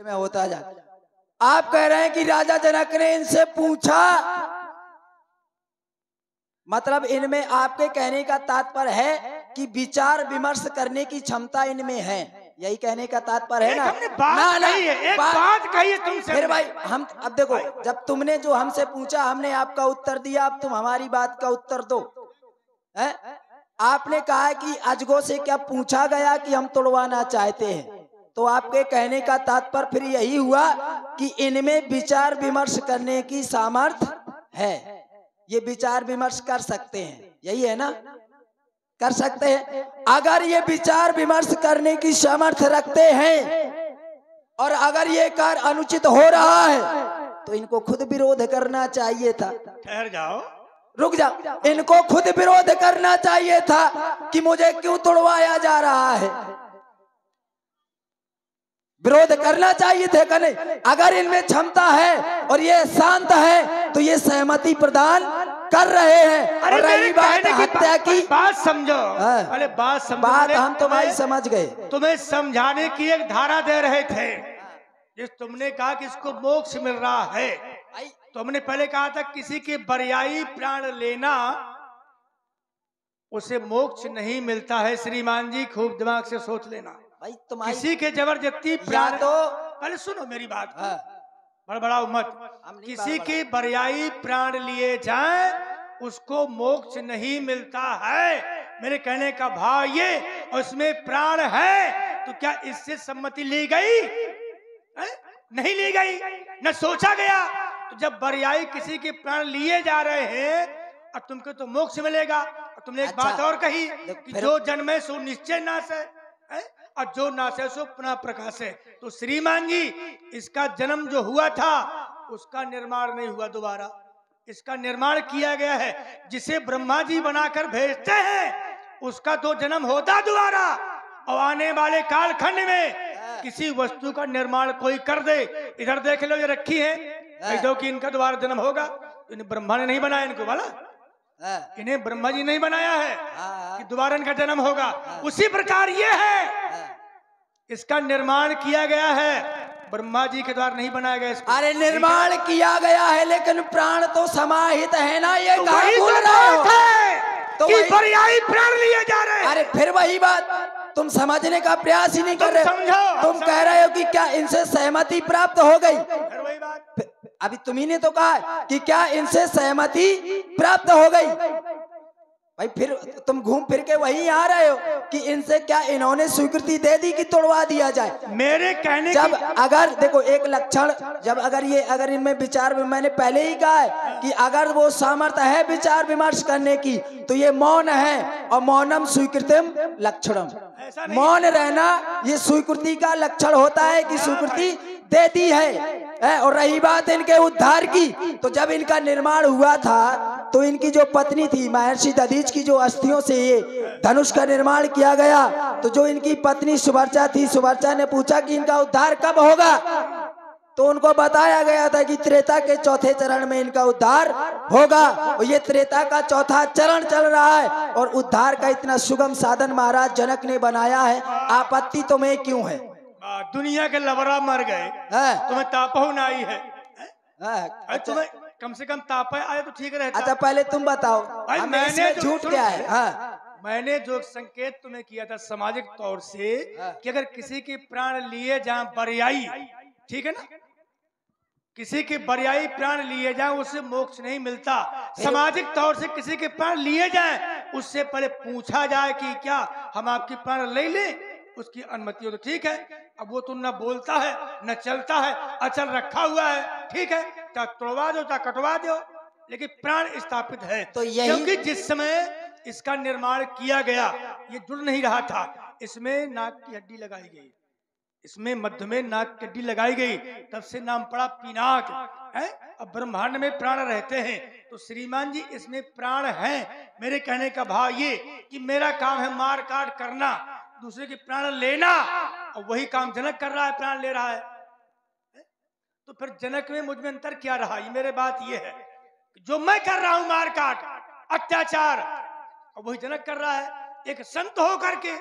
में होता जाए। आप कह रहे हैं कि राजा जनक ने इनसे पूछा, मतलब इनमें आपके कहने का तात्पर्य है कि विचार विमर्श करने की क्षमता इनमें है, यही कहने का तात्पर्य है ना? बात कही है तुमसे। फिर भाई हम अब देखो, जब तुमने जो हमसे पूछा हमने आपका उत्तर दिया, अब तुम हमारी बात का उत्तर दो। है? आपने कहा कि अजगो से क्या पूछा गया कि हम तोड़वाना चाहते हैं, तो आपके कहने का तात्पर्य फिर यही हुआ कि इनमें विचार विमर्श करने की सामर्थ्य है, ये विचार विमर्श कर सकते हैं, यही है ना? कर सकते हैं। अगर ये विचार विमर्श करने की सामर्थ्य रखते हैं और अगर ये कार्य अनुचित हो रहा है तो इनको खुद विरोध करना चाहिए था। ठहर जाओ, रुक जाओ, इनको खुद विरोध करना चाहिए था कि मुझे क्यों तोड़वाया जा रहा है, विरोध करना चाहिए थे कि नहीं? अगर इनमें क्षमता है और ये शांत है तो ये सहमति प्रदान कर रहे हैं। और रही बात हत्या की, बात समझो। अरे बात समझो, बात हम तो भाई समझ गए। तुम्हें समझाने की एक धारा दे रहे थे, जिस तुमने कहा कि इसको मोक्ष मिल रहा है, तो हमने पहले कहा था किसी के बरियाई प्राण लेना उसे मोक्ष नहीं मिलता है। श्रीमान जी खूब दिमाग से सोच लेना भाई, किसी के जबरदस्ती प्राण, तो पहले सुनो मेरी बात, बड़बड़ाओ मत। किसी के बरियाई प्राण लिए जाए उसको मोक्ष नहीं मिलता है, मेरे कहने का भाव ये। और उसमें प्राण है तो क्या इससे सम्मति ली गई? नहीं ली गई, न सोचा गया। तो जब बरियाई किसी के प्राण लिए जा रहे हैं और तुमको तो मोक्ष मिलेगा। और तुमने एक बात और कही कि जो जन्मे सो निश्चय नाश है और जो नाश है सो पुनः प्रकाश है। तो श्रीमान जी इसका जन्म जो हुआ था उसका निर्माण नहीं हुआ दोबारा, इसका निर्माण किया गया है। जिसे ब्रह्मा जी बनाकर भेजते हैं उसका तो जन्म होता दोबारा। और आने वाले कालखंड में किसी वस्तु का निर्माण कोई कर दे, इधर देख लो ये रखी है, कह दो कि इनका दोबारा जन्म होगा, इन्हें ब्रह्मा ने नहीं बनाया, इनको वाला इन्हें ब्रह्मा जी नहीं बनाया है कि दोबारा इनका जन्म होगा। उसी प्रकार ये है, इसका निर्माण किया गया है, ब्रह्मा जी के द्वारा नहीं बनाया गया इसको। अरे निर्माण किया गया है लेकिन प्राण तो समाहित है ना, ये कहाँ भूल रहे हो? तो बरियाई प्राण लिए जा रहे हैं। अरे फिर वही बात, तुम समझने का प्रयास ही नहीं कर रहे। तुम कह रहे हो कि क्या इनसे सहमति प्राप्त हो गई? वही बात अभी तुम्ही ने तो कहा कि क्या इनसे सहमति प्राप्त हो गई। भाई फिर तुम घूम फिर के वही आ रहे हो कि इनसे क्या इन्होंने स्वीकृति दे दी कि तोड़वा दिया जाए। मेरे कहने जब अगर देखो एक लक्षण, जब अगर इनमें विचार, मैंने पहले ही कहा है कि अगर वो सामर्थ्य है विचार विमर्श करने की तो ये मौन है, और मौनम स्वीकृतिम लक्षणम। मौन रहना ये स्वीकृति का लक्षण होता है कि स्वीकृति दे दी है। और रही बात इनके उद्धार की, तो जब इनका निर्माण हुआ था तो इनकी जो पत्नी थी महर्षि दधीच की जो अस्थियों से ये धनुष का निर्माण किया गया, तो जो इनकी पत्नी सुवर्चा थी, सुवर्चा ने पूछा कि इनका उद्धार कब होगा, तो उनको बताया गया था कि त्रेता के चौथे चरण में इनका उद्धार होगा। और ये त्रेता का चौथा चरण चल रहा है और उद्धार का इतना सुगम साधन महाराज जनक ने बनाया है, आपत्ति तुम्हें क्यों है? दुनिया के लवरा मर गए, तुम्हें तापहु ना आई है। तुम्हें कम से कम ताप आए तो ठीक रहता। अच्छा पहले तुम बताओ मैंने झूठ क्या है? मैंने जो संकेत तुम्हें किया था सामाजिक तौर से कि अगर किसी के प्राण लिए जहां बरियाई, ठीक है ना, किसी के बरियाई प्राण लिए जाए उससे मोक्ष नहीं मिलता। सामाजिक तौर से किसी के प्राण लिए जाए उससे पहले पूछा जाए कि क्या हम आपकी प्राण ले लें, उसकी अनुमति हो तो ठीक है। अब वो तो न बोलता है न चलता है, अचल रखा हुआ है, ठीक है, चाहे तोड़वा दो चाहे कटवा दो, लेकिन प्राण स्थापित है। तो क्योंकि जिस समय इसका निर्माण किया गया ये जुड़ नहीं रहा था, इसमें नाक की हड्डी लगाई गई, इसमें मध्य में नाक की हड्डी लगाई गई, तब से नाम पड़ा पिनाक है। अब ब्रह्मांड में प्राण रहते हैं तो श्रीमान जी इसमें प्राण हैं। मेरे कहने का भाव ये कि मेरा काम है मार काट करना, दूसरे के प्राण लेना, और वही काम जनक कर रहा है, प्राण ले रहा है। तो फिर जनक में मुझ में अंतर क्या रहा? ये मेरे बात ये है कि जो मैं कर रहा हूं मार काट अत्याचार, और वही जनक कर रहा है। एक संत हो करके,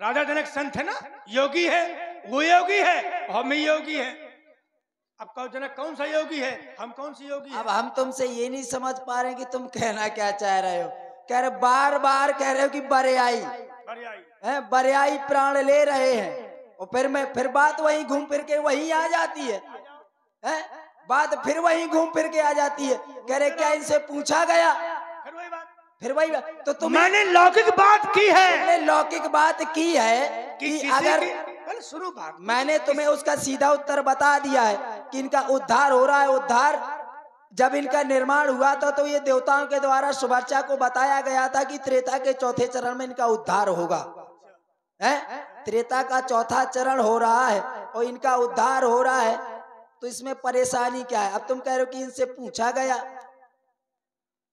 राजा जनक संत है ना, योगी है, वो योगी है, हम ही योगी है। अब कहो जनक कौन सा योगी है, हम कौन सी योगी है? अब हम तुमसे ये नहीं समझ पा रहे कि तुम कहना क्या चाह रहे हो। कह रहे बार बार कह रहे हो कि बरियाई है, बरियाई प्राण ले रहे हैं, और फिर बात वहीं घूम फिर के वहीं आ जाती है, बात फिर वहीं घूम फिर के आ जाती है। कह रहे क्या इनसे पूछा गया? फिर वही बात। तो तुम मैंने लौकिक बात की है, तुमने लौकिक बात की है कि अगर सुनो बात, मैंने तुम्हें उसका सीधा उत्तर बता दिया है कि इनका उद्धार हो रहा है। उद्धार जब इनका निर्माण हुआ था तो ये देवताओं के द्वारा सुवर्चा को बताया गया था कि त्रेता के चौथे चरण में इनका उद्धार होगा, है? त्रेता का चौथा चरण हो रहा है और इनका उद्धार हो रहा है, तो इसमें परेशानी क्या है? अब तुम कह रहे हो कि इनसे पूछा गया,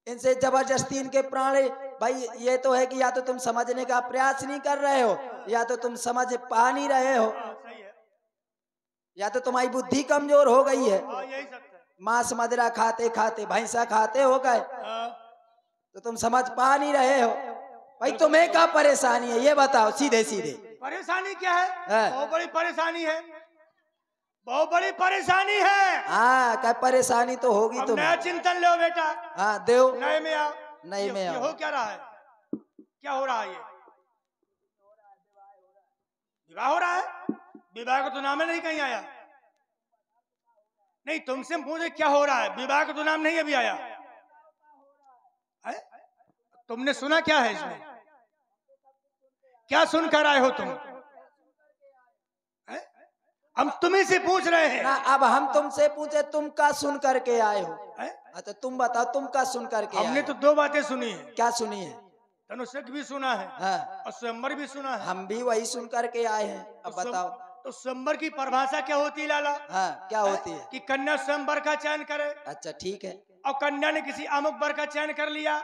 इनसे जबरदस्ती इनके प्राण। भाई ये तो है कि या तो तुम समझने का प्रयास नहीं कर रहे हो, या तो तुम समझ पा नहीं रहे हो, या तो तुम्हारी बुद्धि कमजोर हो गई है। मांस मदिरा खाते खाते भैंसा खाते हो गए, तो तुम समझ पा नहीं रहे हो। भाई तुम्हें क्या परेशानी है ये बताओ सीधे सीधे। परेशानी क्या है? बहुत बड़ी परेशानी है, बहुत बड़ी परेशानी है। हाँ क्या परेशानी तो होगी। तुम नया चिंतन लो बेटा। हाँ देव, नए में आओ, नए में आओ। हो क्या रहा है, क्या हो रहा है? ये विवाह हो रहा है, विवाह का तो नाम नहीं कहीं आया। नहीं तुमसे पूछे क्या हो रहा है, विवाह का तो नाम नहीं अभी आया है? तुमने सुना क्या है इसमें? क्या सुनकर आए हो तुम? हम तुम्ही से पूछ रहे हैं ना। अब हम तुमसे पूछे तुम क्या सुन करके आए हो? अच्छा तुम बताओ तुम क्या सुन करके आए? हमने तो दो बातें सुनी है। क्या सुनी है? धनुषक भी सुना है, हाँ। और स्वयंवर भी सुना है। हम भी वही सुन करके आए हैं। अब बताओ तो स्वयंवर की परिभाषा क्या होती है लाला? हाँ क्या होती है? कि कन्या स्वयंवर का चयन करे। अच्छा ठीक है। और कन्या ने किसी अमुक वर का चयन कर लिया,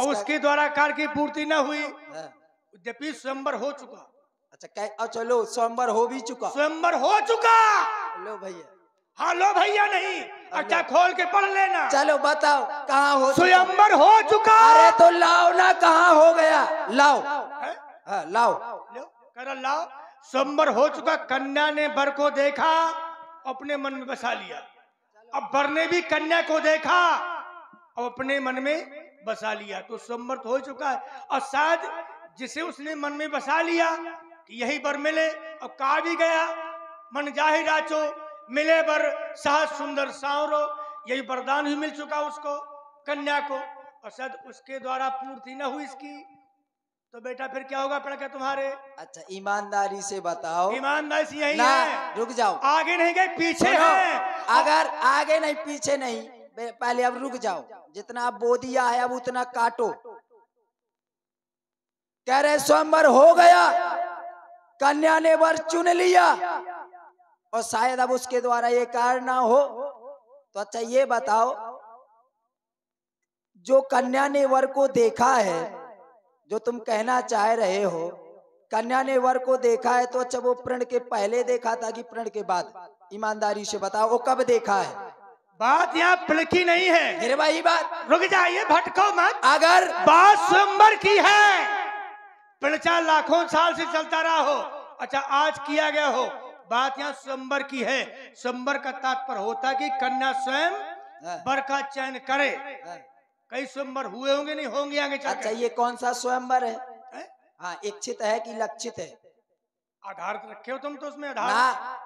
और उसके द्वारा कार्य की पूर्ति न हुई, यद्यपि स्वयंवर हो चुका। अच्छा चलो स्वयंवर हो भी चुका। स्वयंवर हो चुका। लो भैया। हाँ लो भैया नहीं, अच्छा खोल के पढ़ लेना। चलो बताओ कहाँ हो? स्वयंवर हो चुका। अरे तो लाओ ना, कहाँ हो गया? लाओ लाओ कर लाओ। स्वयंवर हो चुका, कन्या ने वर को देखा, अपने मन में बसा लिया। अब वर ने भी कन्या को देखा और अपने मन में बसा लिया, तो स्वयंवर हो चुका है। और शायद जिसे उसने मन में बसा लिया कि यही वर मिले, और कहा भी गया मन जाहि राचो मिले वर सहज सुंदर सांवरो, यही वरदान भी मिल चुका उसको कन्या को, और शायद उसके द्वारा पूर्ति न हुई इसकी, तो बेटा फिर क्या होगा पढ़ के तुम्हारे? अच्छा ईमानदारी से बताओ। ईमानदारी से यही है। रुक जाओ, आगे नहीं गए पीछे है। अगर आगे नहीं पीछे नहीं, पहले अब रुक जाओ। जितना अब बो दिया है अब उतना काटो। कह रहे स्वयंवर हो गया, कन्या ने वर चुन लिया, और शायद अब उसके द्वारा ये कार्य ना हो, तो अच्छा ये बताओ जो कन्या ने वर को देखा है, जो तुम कहना चाह रहे हो, कन्या ने वर को देखा है, तो अच्छा वो प्रण के पहले देखा था कि प्रण के बाद? ईमानदारी से बताओ वो कब देखा है? बात यहाँ प्रण की नहीं है। फिर वही बात, रुक जाइए भटको मत। अगर बात स्वयंवर की है, प्रणचा लाखों साल से चलता रहा हो, अच्छा आज किया गया हो, बात यहाँ स्वयंवर की है। स्वयंवर का तात्पर्य होता कि कन्या स्वयं वर का चयन करे। कई स्वयंवर हुए होंगे, नहीं होंगे आगे चल। अच्छा ये कौन सा स्वयंवर है? हाँ इच्छित है कि लक्षित है? आधार रखे हो तुम तो उसमें आधार ना।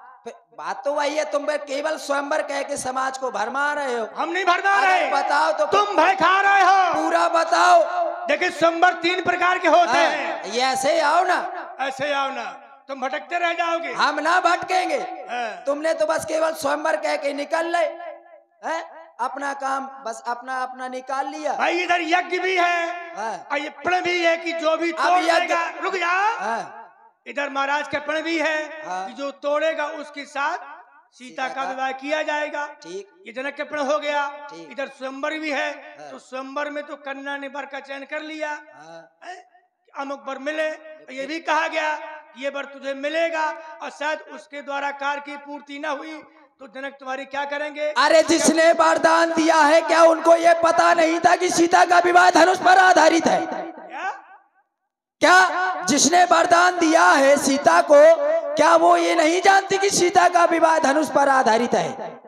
बात तो वही है, तुम केवल स्वयंवर कह के समाज को भरमा रहे हो। हम नहीं भरमा रहे। बताओ तो तुम भय खा रहे हो। पूरा बताओ। देखिए स्वयंवर 3 प्रकार के होते हैं। ये ऐसे आओ ना, ऐसे आओ ना, तुम भटकते रह जाओगे। हम ना भटकेंगे। तुमने तो बस केवल स्वयंवर कह के निकल ले, अपना काम बस अपना अपना निकाल लिया। भाई इधर यज्ञ भी है और ये प्रण भी है कि जो भी तोड़ेगा, रुक जा, इधर महाराज का प्रण भी है कि जो तोड़ेगा उसके साथ सीता का विवाह किया जाएगा। ठीक, ये जनक के प्रण हो गया। इधर स्वयंवर भी है, तो स्वयंवर में तो कन्या ने वर का चयन कर लिया, अमुक वर मिले, ये भी कहा गया ये वर तुझे मिलेगा, और शायद उसके द्वारा कार्य की पूर्ति न हुई तो जनक तुम्हारी क्या करेंगे? अरे जिसने वरदान दिया है क्या उनको ये पता नहीं था कि सीता का विवाह धनुष पर आधारित है? क्या जिसने वरदान दिया है सीता को, क्या वो ये नहीं जानती कि सीता का विवाह धनुष पर आधारित है?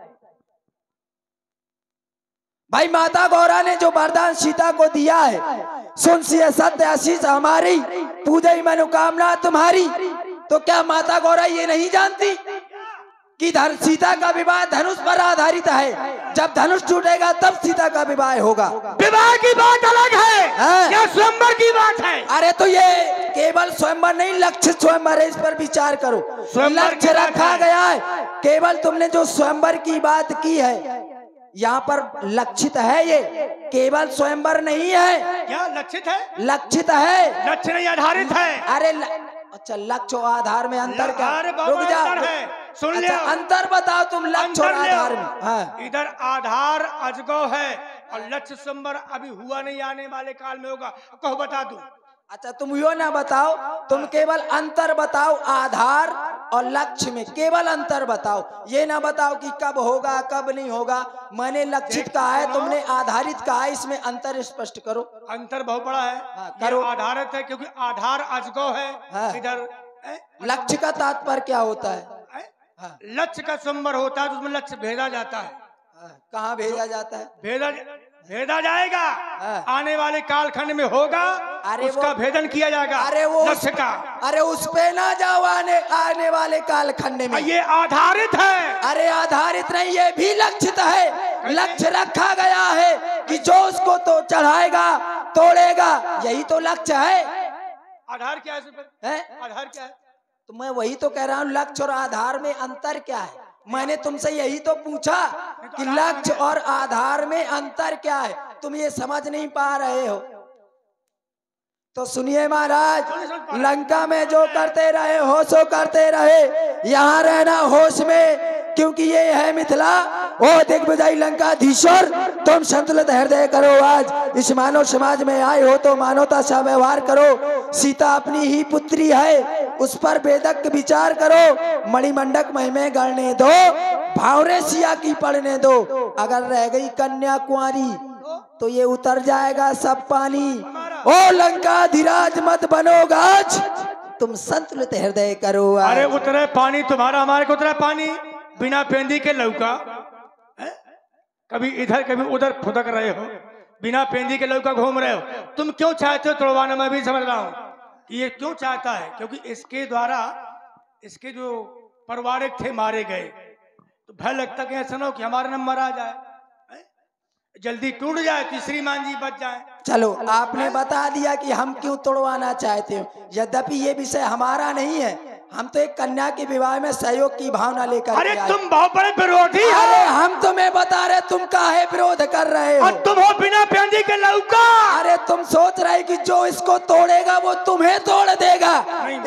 भाई माता गौरा ने जो वरदान सीता को दिया है, सुन सिय सत्य आशीष हमारी, पूजई मनोकामना तुम्हारी, तो क्या माता गौरा ये नहीं जानती कि सीता का विवाह धनुष पर आधारित है? जब धनुष टूटेगा तब सीता का विवाह होगा। विवाह की बात अलग है, या स्वयंवर की बात है? अरे तो ये केवल स्वयंवर नहीं, लक्ष्य स्वयंवर है, इस पर विचार करो। लक्ष्य रखा गया है। केवल तुमने जो स्वयंवर की बात की है, यहाँ पर लक्षित है, ये केवल स्वयंवर नहीं है। क्या लक्षित है? लक्षित है, लक्ष्य नहीं आधारित है। अरे अच्छा, लक्ष्य और आधार में अंतर क्या? रुक जाओ, सुन अच्छा, अंतर बताओ तुम लक्ष्य और आधार में। हाँ। इधर आधार अजगौ है और लक्ष्य स्वयंवर अभी हुआ नहीं, आने वाले काल में होगा। कहो बता दूं? अच्छा तुम यो ना बताओ, तुम केवल अंतर बताओ आधार और लक्ष्य में, केवल अंतर बताओ। ये ना बताओ कि कब होगा कब नहीं होगा। मैंने लक्षित कहा है, तुमने आधारित कहा है, इसमें अंतर स्पष्ट करो। अंतर बहुत बड़ा है। हाँ, करो। आधारित है क्योंकि आधार अजगौ है। हाँ। इधर लक्ष्य का तात्पर्य क्या होता है? हाँ। लक्ष्य का स्वयंवर होता है तो उसमें लक्ष्य भेजा जाता है। कहाँ भेजा जाता है? भेजा जाएगा। आने वाले कालखंड में होगा, अरे उसका भेदन किया जाएगा। अरे वो लक्ष्य का, अरे उस पे ना जाओ, आने वाले कालखंड में। ये आधारित है। अरे आधारित नहीं, ये भी लक्षित है। लक्ष्य रखा गया है कि जो उसको तो चढ़ाएगा तोड़ेगा, यही तो लक्ष्य है। आधार क्या है? आधार क्या है? तो मैं वही तो कह रहा हूँ, लक्ष्य और आधार में अंतर क्या है? मैंने तुमसे यही तो पूछा कि लक्ष्य और आधार में अंतर क्या है, तुम ये समझ नहीं पा रहे हो। तो सुनिए महाराज, लंका में जो करते रहे होश करते रहे, यहाँ रहना होश में, क्योंकि ये है मिथिला। ओ दिग्विजय लंकाधीश्वर, तुम संतुलित हृदय करो। आज इस मानव समाज में आए हो तो मानवता सा व्यवहार करो। सीता अपनी ही पुत्री है, उस पर वेदक विचार करो। मणिमंडक महिमे गढ़ने दो, भावरे सिया की पढ़ने दो। अगर रह गई कन्या कुंवारी तो ये उतर जाएगा सब पानी। ओ लंकाधिराज मत बनो गाज, तुम संतुलित हृदय करो। अरे उतरे पानी तुम्हारा, हमारे को उतरा पानी। बिना पेंदी के लौका, कभी इधर कभी उधर फुदक रहे हो, बिना पेंदी के लौका घूम रहे हो। तुम क्यों चाहते हो तोड़वाना? मैं भी समझ रहा हूँ कि ये क्यों चाहता है, क्योंकि इसके द्वारा इसके जो परिवारिक थे मारे गए, तो भय लगता कि ऐसा ना हो कि हमारा नंबर आ जाए, जल्दी टूट जाए, तीसरी मान जी बच जाए। चलो आपने बता दिया कि हम क्यों तोड़वाना चाहते हो, यद्यपि ये विषय हमारा नहीं है। हम तो एक कन्या के विवाह में सहयोग की भावना लेकर। अरे तुम बहुत बड़े विरोधी हो। अरे हम तुम्हें बता रहे, तुम काहे विरोध कर रहे हो? और तुम हो बिना पेंदी के लौका। अरे तुम सोच रहे कि जो इसको तोड़ेगा वो तुम्हें तोड़ देगा,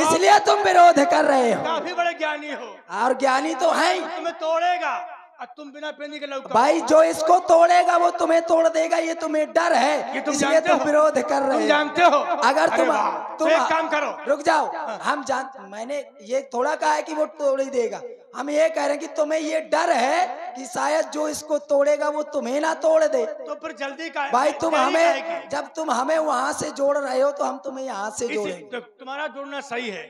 इसलिए तुम विरोध कर रहे हो। काफी बड़े ज्ञानी हो। और ज्ञानी तो है ही। तुम्हें तोड़ेगा और तुम बिना पेंदी के लौका। भाई जो इसको तोड़ेगा वो तुम्हें तोड़ देगा, ये तुम्हें डर है, इसलिए तुम विरोध कर रहे हो। तुम जानते हो। अगर तुम एक काम करो, रुक जाओ। हम जानते, मैंने ये थोड़ा कहा है कि वो तोड़ ही देगा। हम ये कह रहे हैं कि तुम्हें ये डर है कि शायद जो इसको तोड़ेगा वो तुम्हें ना तोड़ दे। तो फिर जल्दी का भाई तुम हमें, जब तुम हमें वहां से जोड़ रहे हो तो हम तुम्हें यहाँ से जोड़ेंगे। तुम्हारा जोड़ना सही है,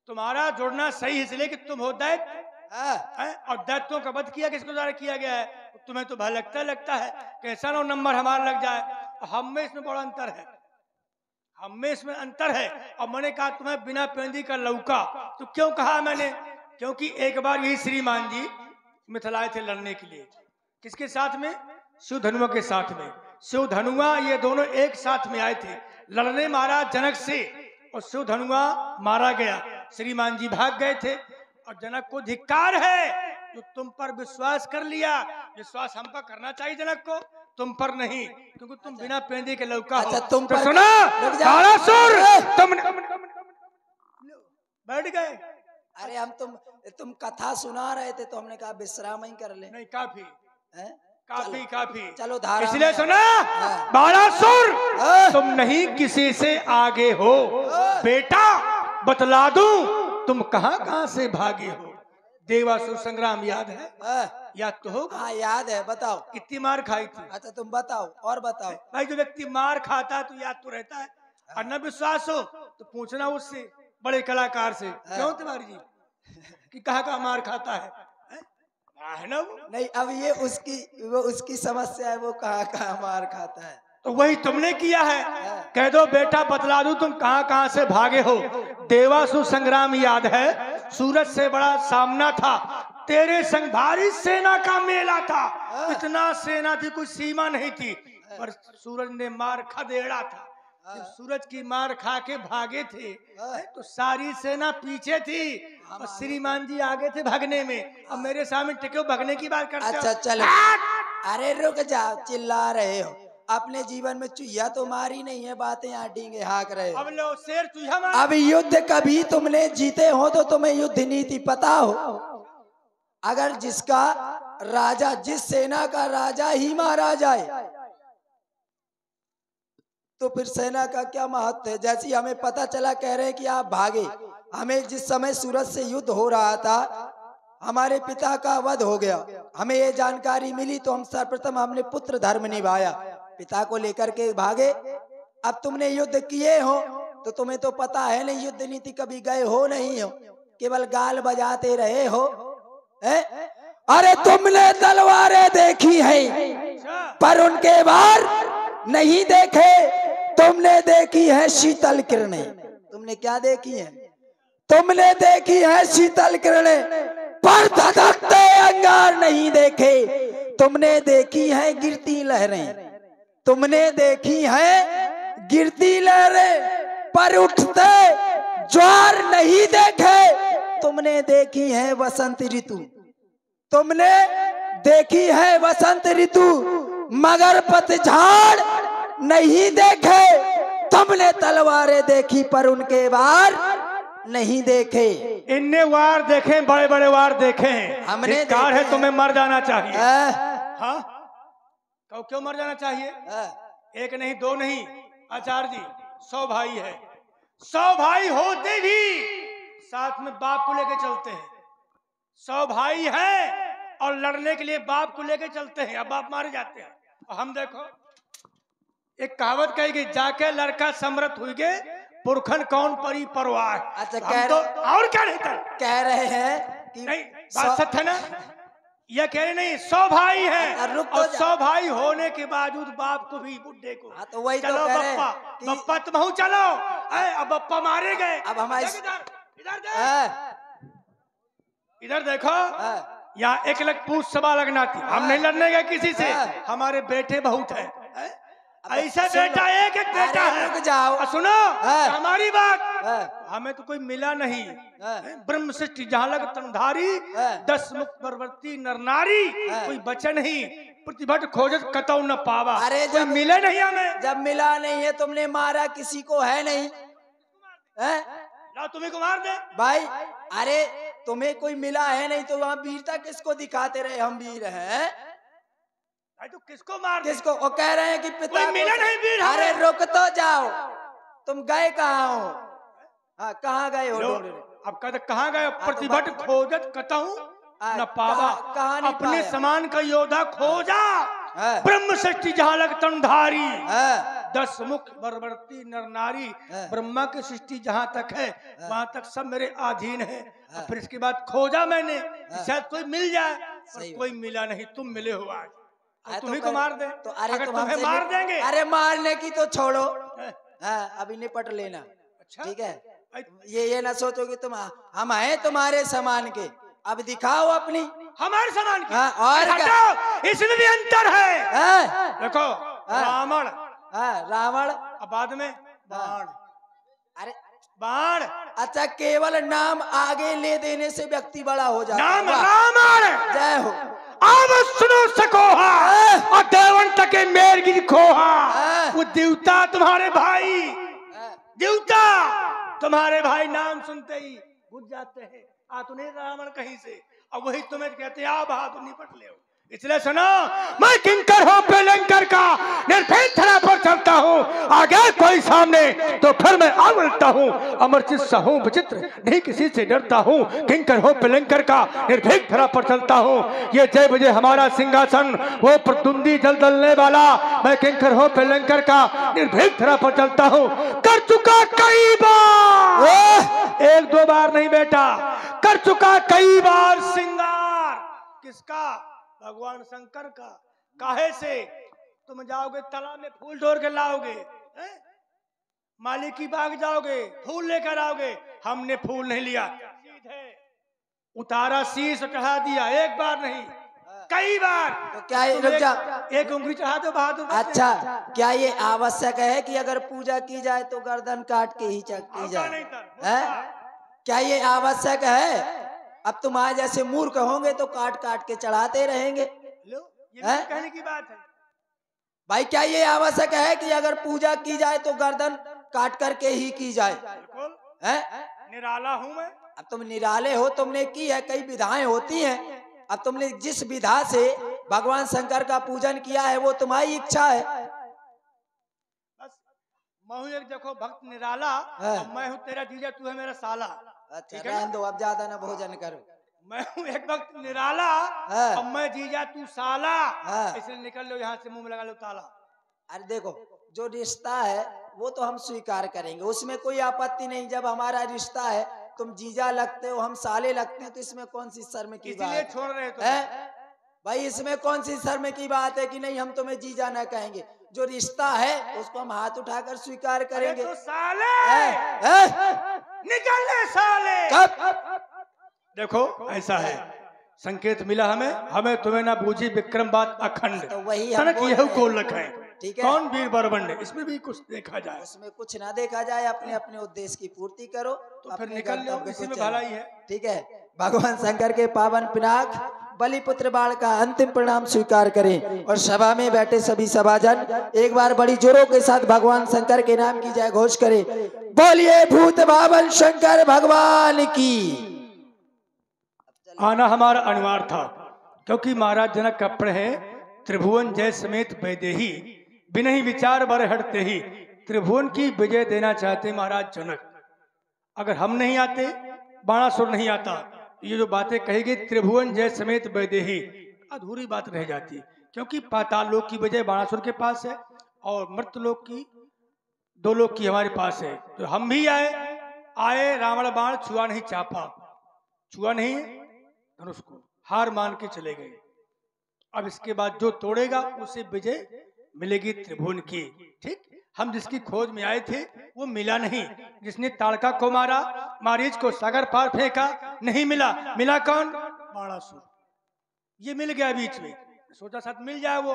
तुम्हारा जोड़ना सही है, इसलिए कि तुम हो दैत्य और दैत्यों का वध किया किसके द्वारा किया गया है। तुम्हें तो भय लगता है कैसा ना नंबर हमारा लग जाए। हम में इसमें बड़ा अंतर है, हम में इसमें अंतर है। और मैंने कहा तुम्हें बिना पेंदी का लौका, तो क्यों कहा मैंने? क्योंकि एक बार यही श्रीमान जी मिथिलाए थे लड़ने के लिए। किसके साथ में? शिव धनुआ के साथ में। शिव धनुआ ये दोनों एक साथ में आए थे लड़ने महाराज जनक से, और शिव धनुआ मारा गया। श्रीमान जी भाग गए थे और जनक को धिक्कार है जो तुम पर विश्वास कर लिया। विश्वास हम पर करना चाहिए जनक को, तुम पर नहीं, क्योंकि तुम बिना पेंदी के लौका हो। तुम तो सुना कालासुर, तुम बैठ गए। अरे हम तुम कथा सुना रहे थे तो हमने कहा विश्राम ही कर ले। नहीं काफी है? काफी काफी। चलो धारा, इसलिए सुना बालासुर, तुम नहीं किसी से आगे हो बेटा, बतला दूं तुम कहां से भागे हो। देवासुर संग्राम याद है? याद तो होगा। हाँ याद है, बताओ कितनी मार खाई थी। अच्छा तुम बताओ और बताओ। भाई जो व्यक्ति मार खाता है तो याद तो रहता है। और न विश्वास हो तो पूछना उससे, बड़े कलाकार से, क्यों तिवारी जी कि कहाँ मार खाता है ना वो? नहीं, अब ये उसकी समस्या है, वो कहाँ मार खाता है। तो वही तुमने किया है। कह दो बेटा बतला दूं तुम कहाँ से भागे हो। देवासुर संग्राम याद है, सूरज से बड़ा सामना था, तेरे संग भारी सेना का मेला था। इतना सेना थी, कोई सीमा नहीं थी, पर सूरज ने मार खदेड़ा था। जब सूरज की मार खा के भागे थे तो सारी सेना पीछे थी और श्रीमान जी आगे थे भागने में। अब मेरे सामने टिके भागने की बात करते हो। अच्छा चलो, अरे रुक जाओ, चिल्ला रहे हो। अपने जीवन में चूहिया तो मारी नहीं है, बातें यहाँ डींगे हाँक रहे हो। अब लो शेर चूहिया मार। अब युद्ध कभी तुमने जीते हो तो तुम्हें युद्ध नीति पता हो। अगर जिसका राजा, जिस सेना का राजा ही मारा जाए तो फिर सेना का क्या महत्व है। जैसे हमें पता चला, कह रहे हैं कि आप भागे। हमें जिस समय सूरज से युद्ध हो रहा था, हमारे पिता का वध हो गया, हमें ये जानकारी मिली तो हम सर्वप्रथम हमने पुत्र धर्म निभाया, पिता को लेकर के भागे। अब तुमने युद्ध किए हो तो तुम्हें तो पता है नहीं, युद्ध नीति कभी गए हो नहीं हो, केवल गाल बजाते रहे हो। अरे तुमने तलवारें देखी है पर उनके वार नहीं देखे, तुमने देखी है शीतल किरणें। तुमने क्या देखी है? तुमने देखी है शीतल किरणें पर धधकते अंगार नहीं देखे। तुमने देखी है गिरती लहरें, तुमने देखी है गिरती लहरें पर उठते ज्वार नहीं देखे। तुमने देखी है वसंत ऋतु, तुमने देखी है वसंत ऋतु मगर पतझड़ नहीं देखे। तुमने तलवारें देखी पर उनके वार नहीं देखे। इनने वार देखे, बड़े बड़े वार देखे हैं। हमने कार है, तुम्हें मर जाना चाहिए। हाँ, क्यों मर जाना चाहिए? एक नहीं, दो नहीं, आचार्य जी 100 भाई है, 100 भाई होते भी साथ में बाप को लेके चलते हैं। 100 भाई हैं और लड़ने के लिए बाप को लेके चलते हैं, अब बाप मारे जाते हैं। और हम देखो, एक कहावत कही गई, जाके लड़का समृत हुई गे पुरखन कौन परी परवाह। अच्छा, तो और क्या नहीं था, कह रहे हैं कि नहीं बात सत्य है ना? यह कह रहे नहीं, 100 भाई हैं और 100 भाई होने के बावजूद बाप को भी, बुड्ढे को, तो वही चलो तो बप्पा बप्पा तुम चलो। अब बप्पा मारे गए। अब हमारे इधर देखो, यहाँ 1 लाख पूछ सवा लगना थी। हम नहीं लड़ने गए किसी से, हमारे बेटे बहुत है, ऐसा बेटा एक बेटा है। रुक जाओ, सुनो हमारी बात, हमें तो कोई मिला नहीं। ब्रह्म सृष्टि जहाँ लग तनधारी, 10 मुख परवर्ती नर नारी, कोई बचा नहीं, प्रतिभट खोजत कतौ न पावा। अरे जब मिले नहीं हमें, जब मिला नहीं है, तुमने मारा किसी को है नहीं, ला तुम्हें को मार दे भाई। अरे तुम्हें कोई मिला है नहीं तो वहाँ वीरता किसको दिखाते रहे? हम वीर हैं तो किसको मार दे? किसको? वो कह रहे हैं कि पिता मिला नहीं वीर। अरे रुक तो जाओ, तुम गए कहाँ हो? हाँ, कहाँ गए हो? अब कहते कहाँ गए? प्रतिभट खोजत कतहु न पावा, अपने समान का योद्धा खोजा, ब्रह्म सृष्टि जहाँ लग तनधारी, 10 मुख बरबरती नर नारी। ब्रह्मा की सृष्टि जहाँ तक है वहां तक सब मेरे अधीन है। फिर इसके बाद खोजा मैंने, शायद कोई मिल जाए, पर कोई मिला नहीं। तुम मिले हो आज, तुम्ही को मार दे। तो अरे अगर तुम्हें मार देंगे, अरे मारने की तो छोड़ो, अभी निपट लेना। अच्छा ठीक है, ये ना सोचो कि तुम, हम हैं तुम्हारे समान के, अब दिखाओ अपनी। हमारे समान की? और क्या? इसमें भी अंतर है। देखो रावण, रावण, अब बाद में बाण। अरे बाण, अच्छा, केवल नाम आगे ले देने से व्यक्ति बड़ा हो जाता है। नाम रावण। जय हो। अब सुनो सकोहा और देवन तके मेर की खोहा। वो देवता तुम्हारे भाई, देवता तुम्हारे भाई नाम सुनते ही बुझ जाते हैं। आ तो नहीं रावण कहीं से, अब वही तुम्हें कहते आ बहादुर निपट ले। इसलिए सुनो, मैं किंकर हूँ पेलंकर का, निर्भीक धरा पर चलता हूँ, आगे कोई सामने तो फिर मैं आवलता हूँ, अमरचित सा हूँ विचित्र, नहीं किसी से डरता हूँ, किंकर हूँ पेलंकर का, निर्भीक धरा पर चलता हूँ, ये जय बजे हमारा सिंहासन, वो प्रतुंदी जल दलने वाला, मैं किंकर हूँ पेलंकर का, निर्भीक धरा पर चलता हूँ, कर चुका कई बार, एक दो बार नहीं बेटा, कर चुका कई बार सिंगार। किसका? भगवान शंकर का। काहे से? तुम जाओगे तालाब में फूल तोड़ के लाओगे, माली की बाग जाओगे फूल लेकर आओगे, हमने फूल नहीं लिया, सीधे उतारा शीश चढ़ा दिया, एक बार नहीं कई बार। तो क्या ये रुक जा, एक उंगली चढ़ा दो बहादुर। अच्छा, क्या ये आवश्यक है कि अगर पूजा की जाए तो गर्दन काट के ही की जाए? क्या ये आवश्यक है? अब तुम्हारे जैसे मूर्ख होंगे तो काट काट के चढ़ाते रहेंगे। लो, ये कहने की बात है भाई। क्या ये आवश्यक है कि अगर पूजा की जाए तो गर्दन काट करके ही की जाए? निराला हूं मैं। अब तुम निराले हो, तुमने की है, कई विधाएं होती हैं, अब तुमने जिस विधा से भगवान शंकर का पूजन किया है वो तुम्हारी इच्छा है। बस मैं हूँ एक देखो भक्त निराला, मैं हूँ तेरा जीजा, तू है मेरा साला। अच्छा रहने दो, अब ज्यादा ना भोजन करो। मैं हूँ एक वक्त निराला, अब मैं जीजा तू साला, इसलिए निकल लो यहाँ से, मुंह में लगा लो ताला। अरे देखो, जो रिश्ता है वो तो हम स्वीकार करेंगे, उसमें कोई आपत्ति नहीं। जब हमारा रिश्ता है, तुम जीजा लगते हो, हम साले लगते हैं, तो इसमें कौन सी शर्म की बात है? छोड़ रहे तो भाई, इसमें कौन सी शर्म की बात है कि नहीं हम तुम्हें जीजा ना कहेंगे? जो रिश्ता है उसको हम हाथ उठाकर स्वीकार करेंगे। तो साले निकल ले साले। देखो ऐसा है, संकेत मिला हमें तुम्हें ना बूझी विक्रम बात अखंड, तो वही ठीक है। कौन वीर बरबंडे, इसमें भी कुछ देखा जाए, उसमें कुछ ना देखा जाए, अपने अपने उद्देश्य की पूर्ति करो तो फिर निकल लो, इसी में भलाई है। ठीक है, भगवान शंकर के पावन पिनाक बलिपुत्र बाण का अंतिम प्रणाम स्वीकार करें और सभा में बैठे सभी सभाजन एक बार बड़ी जोरों के साथ भगवान शंकर के नाम की जय घोष करें। बोलिए भूत बावन शंकर भगवान की। आना हमारा अनिवार्य था, क्योंकि महाराज जनक कपड़े हैं, त्रिभुवन जय समेत वैदेही, बिना ही विचार बर हटते ही, त्रिभुवन की विजय देना चाहते महाराज जनक। अगर हम नहीं आते, बाणासुर नहीं आता, ये जो बातें कही गई त्रिभुवन जय समेत वैदेही, अधूरी बात रह जाती, क्योंकि पाताल लोक की विजय बाणासुर के पास है और मृत लोक की, दो लोक की हमारे पास है। तो हम भी आए रावण बाण छुआ नहीं चापा, छुआ नहीं धनुष को, हार मान के चले गए। अब इसके बाद जो तोड़ेगा उसे विजय मिलेगी त्रिभुवन की। ठीक, हम जिसकी खोज में आए थे वो मिला नहीं, जिसने ताड़का को मारा, मारीच को सागर पार फेंका, नहीं मिला। मिला कौन? बाणासुर। ये मिल गया बीच में, सोचा साथ मिल जाए वो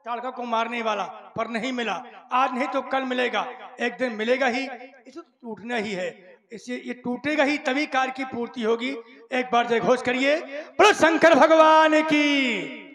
ताड़का को मारने वाला, पर नहीं मिला। आज नहीं तो कल मिलेगा, एक दिन मिलेगा ही, इसे टूटना ही है, इसे ये टूटेगा ही तभी कार्य की पूर्ति होगी। एक बार जय घोष करिए, बोलो शंकर भगवान की।